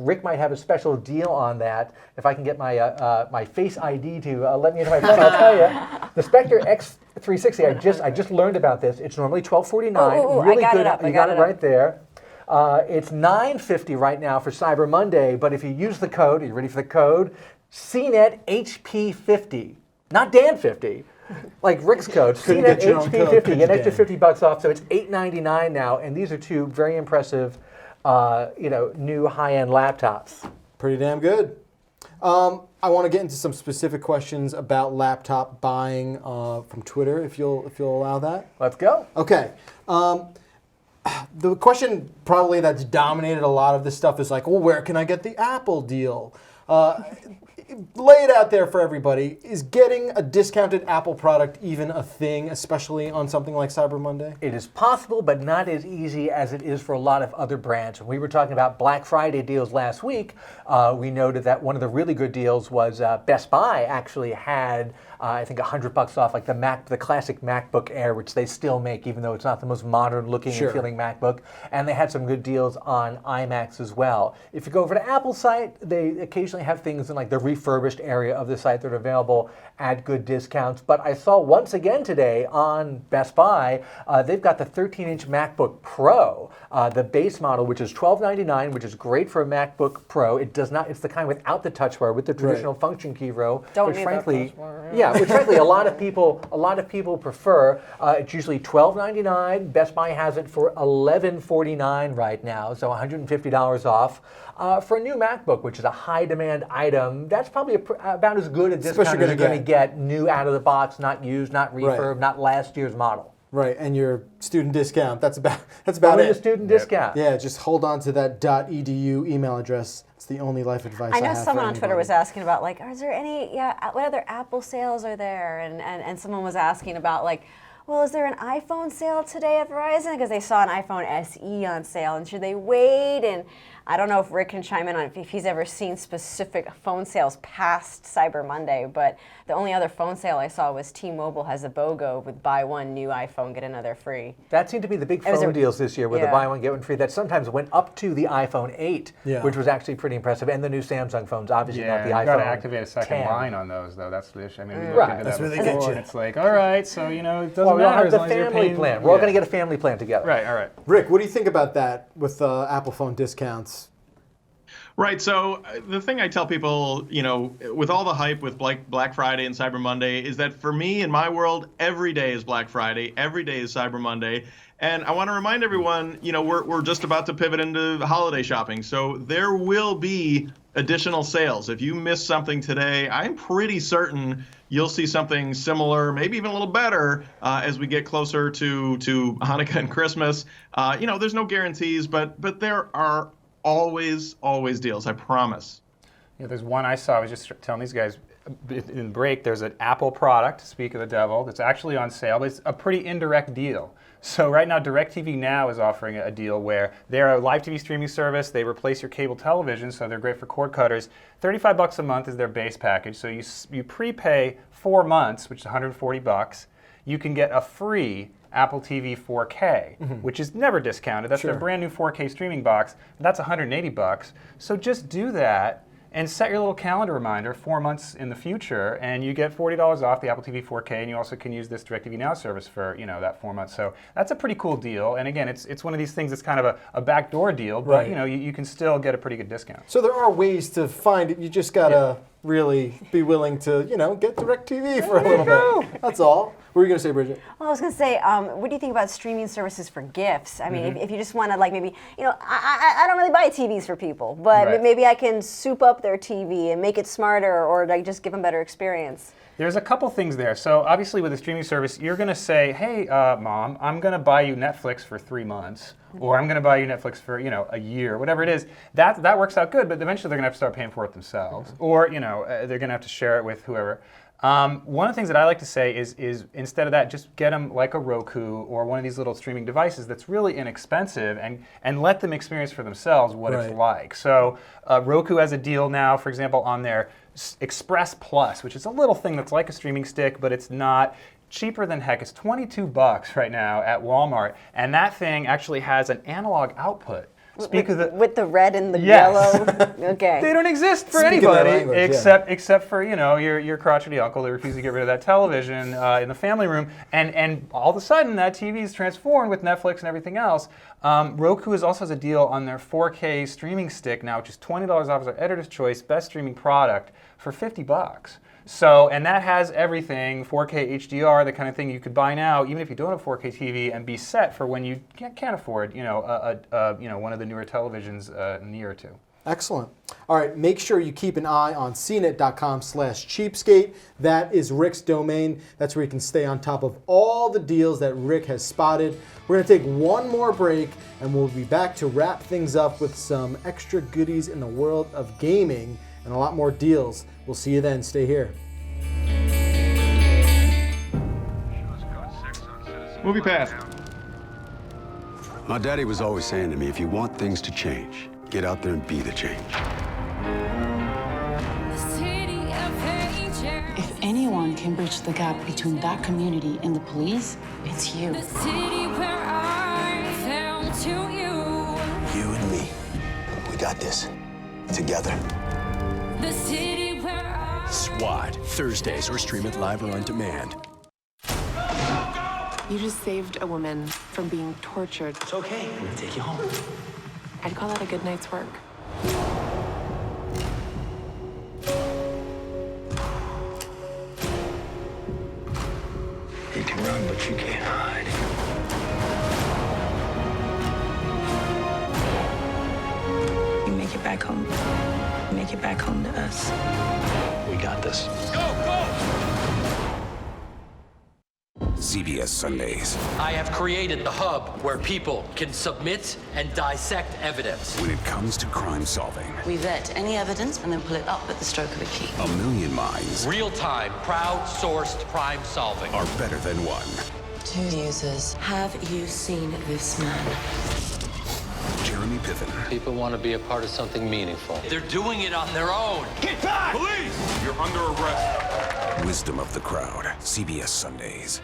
Rick might have a special deal on that. If I can get my my Face ID to let me into my phone, I'll tell you. The Spectre X360, I just learned about this. It's normally $12.49. Really good. You got it right there. It's $9.50 right now for Cyber Monday, but if you use the code, are you ready for the code? CNET HP50, not Dan50, like Rick's code. CNET HP50, get an extra $50 off, so it's $8.99 now, and these are two very impressive, new high-end laptops. Pretty damn good. I want to get into some specific questions about laptop buying from Twitter, if you'll allow that. Let's go. Okay. The question probably that's dominated a lot of this stuff is like, well, where can I get the Apple deal? Lay it out there for everybody. Is getting a discounted Apple product even a thing, especially on something like Cyber Monday? It is possible, but not as easy as it is for a lot of other brands. When we were talking about Black Friday deals last week, we noted that one of the really good deals was Best Buy actually had I think $100 off, like the classic MacBook Air, which they still make, even though it's not the most modern looking and feeling MacBook. And they had some good deals on iMacs as well. If you go over to Apple's site, they occasionally occasionally have things in like the refurbished area of the site that are available at good discounts. But I saw once again today on Best Buy, they've got the 13-inch MacBook Pro, the base model, which is $1299, which is great for a MacBook Pro. It does not. It's the kind without the touch bar with the traditional function key row, which frankly, which frankly a lot of people prefer. It's usually $1299. Best Buy has it for $1149 right now, so $150 off. For a new MacBook, which is a high-demand item, that's probably about as good a discount as you're going to get new out of the box, not used, not refurb, not last year's model. Right, and your student discount, that's about it. The student discount. Yeah, just hold on to that .edu email address. It's the only life advice I have. I know someone on Twitter was asking about, like, is there any, what other Apple sales are there? And someone was asking about, like, well, is there an iPhone sale today at Verizon? Because they saw an iPhone SE on sale, and should they wait? And I don't know if Rick can chime in on if he's ever seen specific phone sales past Cyber Monday, but the only other phone sale I saw was T-Mobile has a BOGO with buy one new iPhone, get another free. That seemed to be the big phone deals this year with the buy one, get one free. That sometimes went up to the iPhone 8, which was actually pretty impressive, and the new Samsung phones, obviously not the iPhone 10. You've got to activate a second line on those, though. That's the issue. I mean, we looked into that before, and it's like, all right, so, you know, it doesn't matter as long as you're paying. Plan. We're all going to get a family plan together. Right, all right. Rick, what do you think about that with Apple phone discounts? Right. So the thing I tell people, you know, with all the hype with Black Friday and Cyber Monday is that for me, in my world, every day is Black Friday. Every day is Cyber Monday. And I want to remind everyone, you know, we're just about to pivot into holiday shopping. So there will be additional sales. If you miss something today, I'm pretty certain you'll see something similar, maybe even a little better as we get closer to Hanukkah and Christmas. You know, there's no guarantees, but there are always deals, I promise. Yeah, there's one I saw. I was just telling these guys in the break, there's an Apple product, speak of the devil, that's actually on sale, but it's a pretty indirect deal. So right now, DirecTV Now is offering a deal where they're a live TV streaming service. They replace your cable television, so they're great for cord cutters. $35 a month is their base package. So you prepay 4 months, which is $140. You can get a free Apple TV 4K, which is never discounted. That's their brand new 4K streaming box. That's $180. So just do that and set your little calendar reminder 4 months in the future, and you get $40 off the Apple TV 4K, and you also can use this DirecTV Now service for, you know, that 4 months. So that's a pretty cool deal. And again, it's one of these things that's kind of a backdoor deal, but you know, you can still get a pretty good discount. So there are ways to find it. You just gotta really be willing to, you know, get DirecTV for a little bit. That's all. What were you going to say, Bridget? Well, I was going to say, what do you think about streaming services for gifts? I mean, if you just want to, like, maybe, you know, I don't really buy TVs for people, but maybe I can soup up their TV and make it smarter, or like just give them better experience. There's a couple things there. So obviously with a streaming service, you're going to say, hey, Mom, I'm going to buy you Netflix for 3 months, or I'm going to buy you Netflix for, you know, a year, whatever it is. That works out good, but eventually they're going to have to start paying for it themselves, or, you know, they're going to have to share it with whoever. One of the things that I like to say is instead of that, just get them like a Roku or one of these little streaming devices that's really inexpensive, and let them experience for themselves what it's like. So Roku has a deal now, for example, on their Express Plus, which is a little thing that's like a streaming stick, but it's not. Cheaper than heck. It's $22 right now at Walmart, and that thing actually has an analog output. With the red and the yellow? Okay. They don't exist for anybody except for, you know, your crotchety uncle that refuses to get rid of that television in the family room. And all of a sudden, that TV is transformed with Netflix and everything else. Roku also has a deal on their 4K streaming stick now, which is $20 off as our editor's choice, best streaming product, for $50. So, and that has everything, 4K HDR, the kind of thing you could buy now, even if you don't have 4K TV, and be set for when you can't afford, you know, one of the newer televisions in a year or two. Excellent. All right, make sure you keep an eye on CNET.com/cheapskate. That is Rick's domain. That's where you can stay on top of all the deals that Rick has spotted. We're going to take one more break, and we'll be back to wrap things up with some extra goodies in the world of gaming and a lot more deals. We'll see you then. Stay here. Movie Pass. My daddy was always saying to me, if you want things to change, get out there and be the change. If anyone can bridge the gap between that community and the police, it's you. You and me, we got this. Together. SWAT, Thursdays, or stream it live or on demand. You just saved a woman from being tortured. It's okay. I'm gonna take you home. I'd call that a good night's work. You can run, but you can't hide. You make it back home. Make it back home to us. We got this. CBS Sundays. I have created the hub where people can submit and dissect evidence. When it comes to crime solving, We vet any evidence and then pull it up at the stroke of a key. a million minds Real-time, crowd-sourced crime solving. are better than one. Two users. Have you seen this man? Jeremy Piven, People want to be a part of something meaningful. They're doing it on their own. Get back! Police! You're under arrest. Wisdom of the Crowd. CBS Sundays.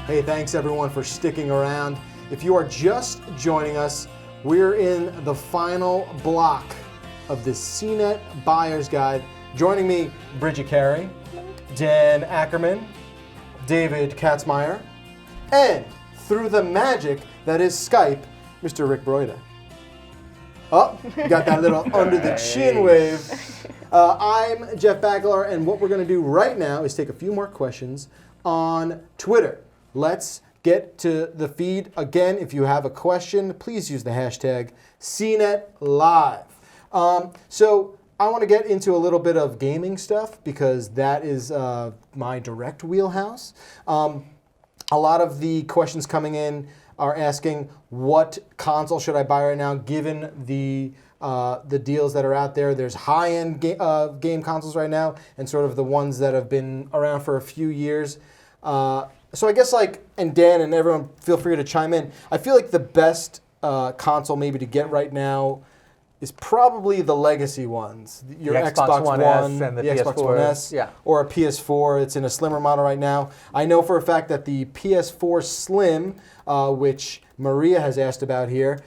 Hey, thanks everyone for sticking around. If you are just joining us, we're in the final block of the CNET Buyer's Guide. Joining me, Bridget Carey, Dan Ackerman, David Katzmaier, and through the magic that is Skype, Mr. Rick Broida. Oh, got that little under the chin wave. I'm Jeff Bakalar, and what we're going to do right now is take a few more questions on Twitter. Let's get to the feed. Again, if you have a question, please use the hashtag CNETLive. So I want to get into a little bit of gaming stuff because that is my direct wheelhouse. A lot of the questions coming in are asking what console should I buy right now given the deals that are out there. There's high-end game consoles right now and sort of the ones that have been around for a few years. So I guess and Dan and everyone feel free to chime in. I feel like the best console maybe to get right now is probably the legacy ones. Your Xbox One S and the Xbox PS4. One S, Yeah. or a PS4. It's in a slimmer model right now. I know for a fact that the PS4 Slim, which Maria has asked about here,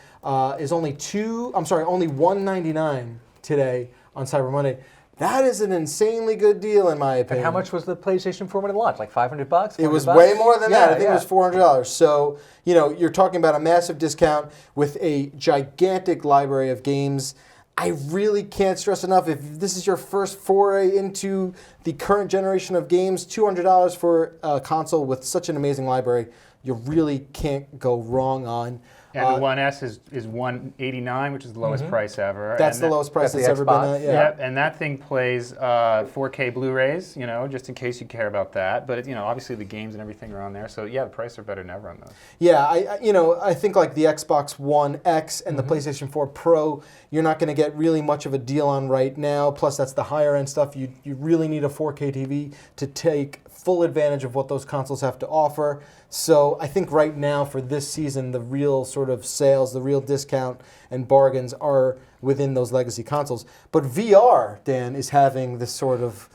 is only $199 today on Cyber Monday. That is an insanely good deal in my opinion. And how much was the PlayStation 4 when it launched? Like $500? It was way more than that. I think it was $400. So, you're talking about a massive discount with a gigantic library of games. I really can't stress enough, if this is your first foray into the current generation of games, $200 for a console with such an amazing library, you really can't go wrong on. And the One S is $189, which is the lowest price ever. That's the lowest price that's ever been. Yep, and that thing plays 4K Blu-rays, just in case you care about that. But obviously the games and everything are on there. So yeah, the prices are better than ever on those. Yeah, I think like the Xbox One X and the PlayStation 4 Pro, you're not going to get really much of a deal on right now. Plus, that's the higher end stuff. You really need a 4K TV to take full advantage of what those consoles have to offer. So I think right now for this season, the real sort of sales, the real discount and bargains are within those legacy consoles. But VR, Dan, is having this sort of,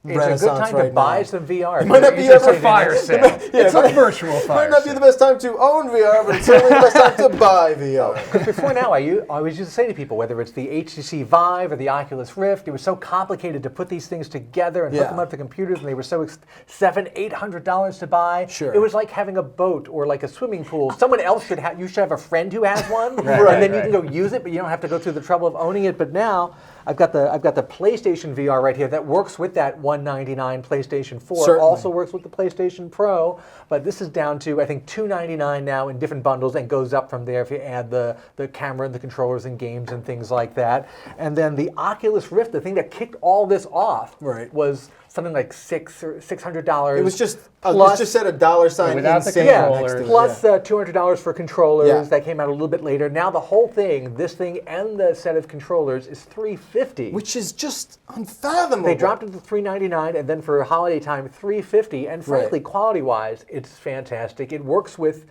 renaissance it's a good time right to buy now. some VR. It might not be a fire sale. It's a virtual fire It might not be the best time to own VR, but it's certainly the best time to buy VR. Because before now, I always used to say to people, whether it's the HTC Vive or the Oculus Rift, it was so complicated to put these things together and hook them up to computers, and they were so $700-800 to buy. Sure. It was like having a boat or like a swimming pool. Someone else should have. You should have a friend who has one, and then you can go use it, but you don't have to go through the trouble of owning it. But now I've got the PlayStation VR right here that works with that $199 PlayStation 4. Certainly. Also works with the PlayStation Pro, but this is down to I think $299 now in different bundles, and goes up from there if you add the camera and the controllers and games and things like that. And then the Oculus Rift, the thing that kicked all this off, was something like $600. It was just plus, it just said a dollar sign without insane the next to it. plus $200 for controllers. Yeah. That came out a little bit later. Now the whole thing, this thing and the set of controllers, is $350, which is just unfathomable. They dropped it to $399, and then for holiday time, $350. And frankly, quality-wise, it's fantastic. It works with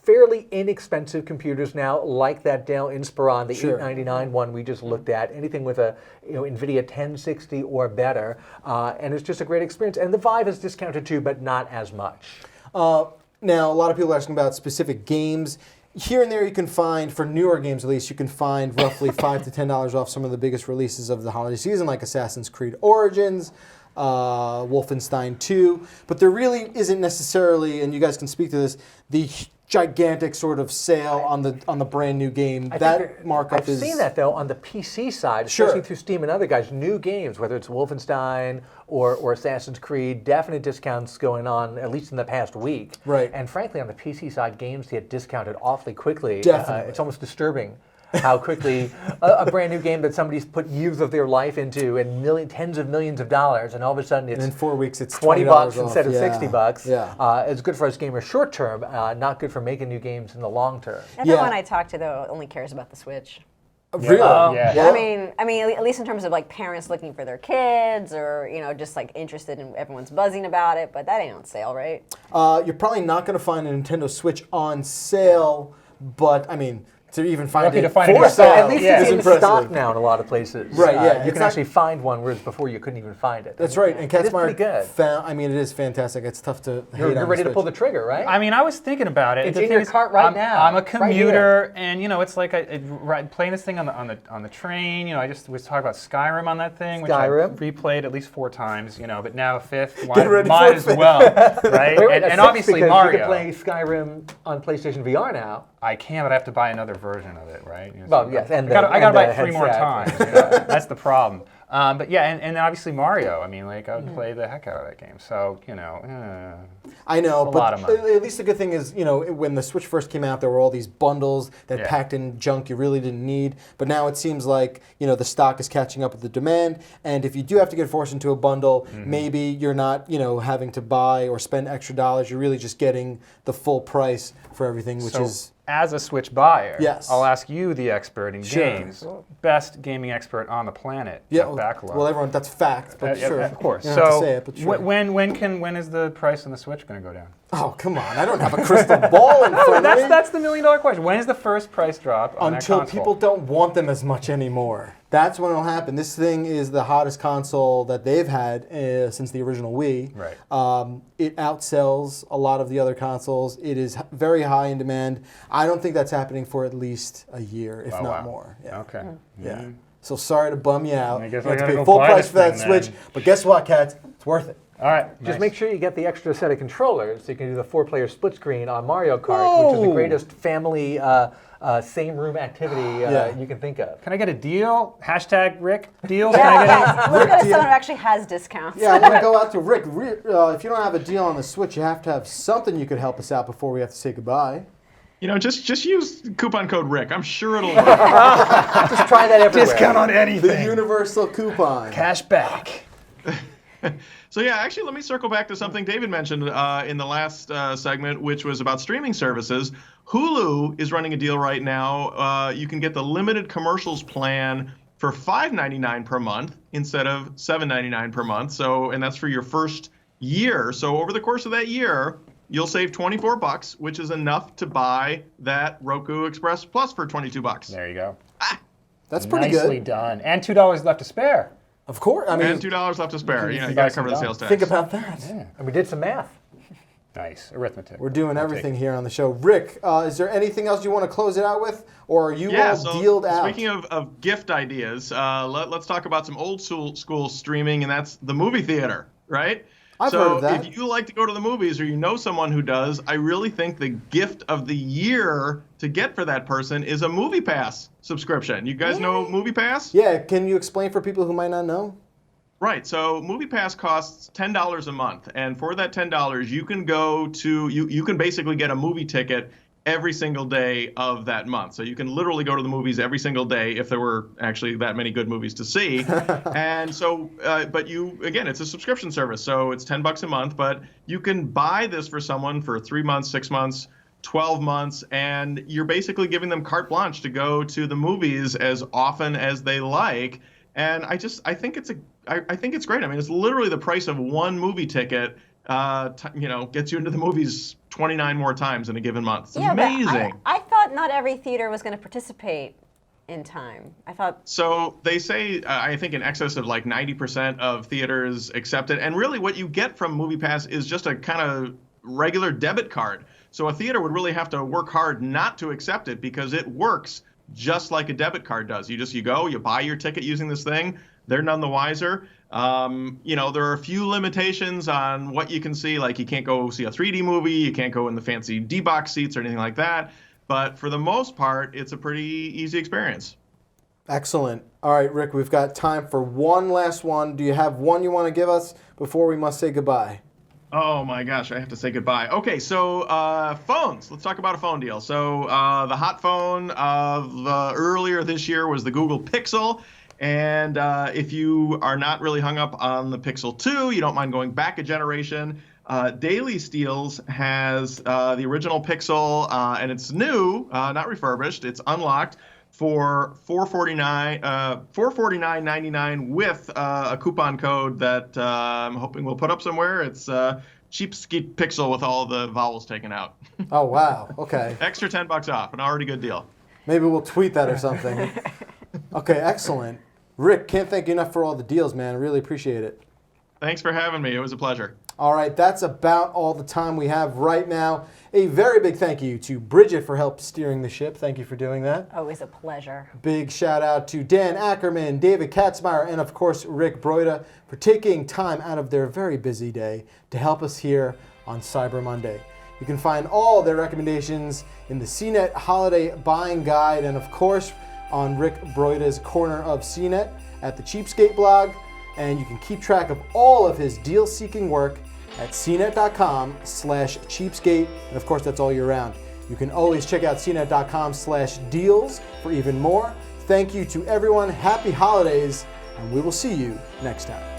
fairly inexpensive computers now, like that Dell Inspiron, the $899 one we just looked at. Anything with a NVIDIA 1060 or better, and it's just a great experience. And the Vive is discounted too, but not as much. Now, a lot of people are asking about specific games. here and there you can find, for newer games at least, you can find roughly $5 to $10 off some of the biggest releases of the holiday season, like Assassin's Creed Origins, Wolfenstein 2. But there really isn't necessarily, and you guys can speak to this, the gigantic sort of sale on the brand new game. That markup is... I've seen that, though, on the PC side, especially through Steam and other guys. New games, whether it's Wolfenstein or Assassin's Creed, definite discounts going on, at least in the past week. Right. And frankly, on the PC side, games get discounted awfully quickly. Definitely. It's almost disturbing how quickly a brand new game that somebody's put years of their life into and tens of millions of dollars, and all of a sudden it's in 4 weeks it's $20 instead of $60. Yeah. It's good for us gamers short term, not good for making new games in the long term. Everyone I talk to, though, only cares about the Switch. Really? Yeah. I mean, at least in terms of like parents looking for their kids, or just like interested in everyone's buzzing about it. But that ain't on sale, right? You're probably not going to find a Nintendo Switch on sale, but I mean, to even find it for sale, at least it's in stock now in a lot of places. Right? Yeah, you can actually find one, whereas before you couldn't even find it. That's right. And Katzmaier, good. I mean, it is fantastic. It's tough to. You're ready to pull the trigger, right? I mean, I was thinking about it. It's in your cart right now. I'm a commuter, and it's like playing this thing on the train. I just was talking about Skyrim on that thing, which I replayed at least 4 times. But now 5th, might as well, right? and obviously Mario. You can play Skyrim on PlayStation VR now. I can, but I have to buy another version of it, right? Well, yes, I got to buy it 3 more times. That's the problem. But yeah, and obviously Mario. I mean, like I would play the heck out of that game. So I know, but a lot of money. At least the good thing is, when the Switch first came out, there were all these bundles that packed in junk you really didn't need. But now it seems like the stock is catching up with the demand. And if you do have to get forced into a bundle, maybe you're not having to buy or spend extra dollars. You're really just getting the full price for everything, which is. As a Switch buyer, yes. I'll ask you, the expert in games, best gaming expert on the planet, Jeff Bakalar. Well, everyone, that's fact, but sure. Of course. You don't have to say it, but sure. When is the price on the Switch going to go down? Oh, come on. I don't have a crystal ball in front of me. That's the $1 million question. When is the first price drop on that console? Until people don't want them as much anymore. That's when it'll happen. This thing is the hottest console that they've had since the original Wii. Right. It outsells a lot of the other consoles. It is very high in demand. I don't think that's happening for at least a year, if not more. Yeah. Okay. Yeah. So sorry to bum you out. I guess you have I to pay go full buy price this for that thing, Switch. then. But guess what, Katz? It's worth it. All right. Just make sure you get the extra set of controllers so you can do the 4-player split screen on Mario Kart, which is the greatest family same room activity you can think of. Can I get a deal? # Rick deal? Yeah, let's go to someone who actually has discounts. Yeah, I'm going to go out to Rick. If you don't have a deal on the Switch, you have to have something you could help us out before we have to say goodbye. Just use coupon code Rick. I'm sure it'll work. Just try that everywhere. Discount on anything. The universal coupon. Cash back. So yeah, actually, let me circle back to something David mentioned in the last segment, which was about streaming services. Hulu is running a deal right now. You can get the limited commercials plan for $5.99 per month instead of $7.99 per month. And that's for your first year. So over the course of that year, you'll save $24, which is enough to buy that Roku Express Plus for $22. There you go. That's pretty good. Nicely done. And $2 left to spare. Of course. I mean, and $2 left to spare. You got to cover the sales tax. Think about that. Yeah. And we did some math. Nice. Arithmetic. We're doing everything here on the show. Rick, is there anything else you want to close it out with? Or are you all dealed out? Speaking of gift ideas, let's talk about some old school streaming, and that's the movie theater, right? I've heard of that. If you like to go to the movies or you know someone who does, I really think the gift of the year to get for that person is a Movie Pass subscription. You guys know Movie Pass? Yeah, can you explain for people who might not know? Right, so Movie Pass costs $10 a month, and for that $10, you can go to, you can basically get a movie ticket every single day of that month. So you can literally go to the movies every single day if there were actually that many good movies to see. And so, but again, it's a subscription service, so it's $10 a month, but you can buy this for someone for 3 months, 6 months, 12 months, and you're basically giving them carte blanche to go to the movies as often as they like. And I think it's great. I mean, it's literally the price of one movie ticket. Gets you into the movies 29 more times in a given month. It's amazing. I thought not every theater was going to participate in time. I thought. So they say, I think in excess of like 90% of theaters accept it. And really what you get from MoviePass is just a kind of regular debit card. So a theater would really have to work hard not to accept it because it works just like a debit card does. You go, you buy your ticket using this thing. They're none the wiser. There are a few limitations on what you can see, like you can't go see a 3D movie, you can't go in the fancy D-box seats or anything like that. But for the most part, it's a pretty easy experience. Excellent. All right, Rick, we've got time for one last one. Do you have one you want to give us before we must say goodbye? Oh my gosh, I have to say goodbye. Okay, so phones. Let's talk about a phone deal. So the hot phone of earlier this year was the Google Pixel. And if you are not really hung up on the Pixel 2, you don't mind going back a generation, Daily Steals has the original Pixel, and it's new, not refurbished. It's unlocked for $449.99 with a coupon code that I'm hoping we'll put up somewhere. It's Cheapskate Pixel with all the vowels taken out. Oh, wow. Okay. Extra $10 off, an already good deal. Maybe we'll tweet that or something. Okay, excellent. Rick, can't thank you enough for all the deals, man. Really appreciate it. Thanks for having me. It was a pleasure. All right, that's about all the time we have right now. A very big thank you to Bridget for help steering the ship. Thank you for doing that. Always a pleasure. Big shout out to Dan Ackerman, David Katzmaier, and of course Rick Broida for taking time out of their very busy day to help us here on Cyber Monday. You can find all their recommendations in the CNET Holiday Buying Guide and of course on Rick Broida's Corner of CNET at the Cheapskate blog. And you can keep track of all of his deal-seeking work at cnet.com/cheapskate. And of course, that's all year round. You can always check out cnet.com/deals for even more. Thank you to everyone. Happy holidays, and we will see you next time.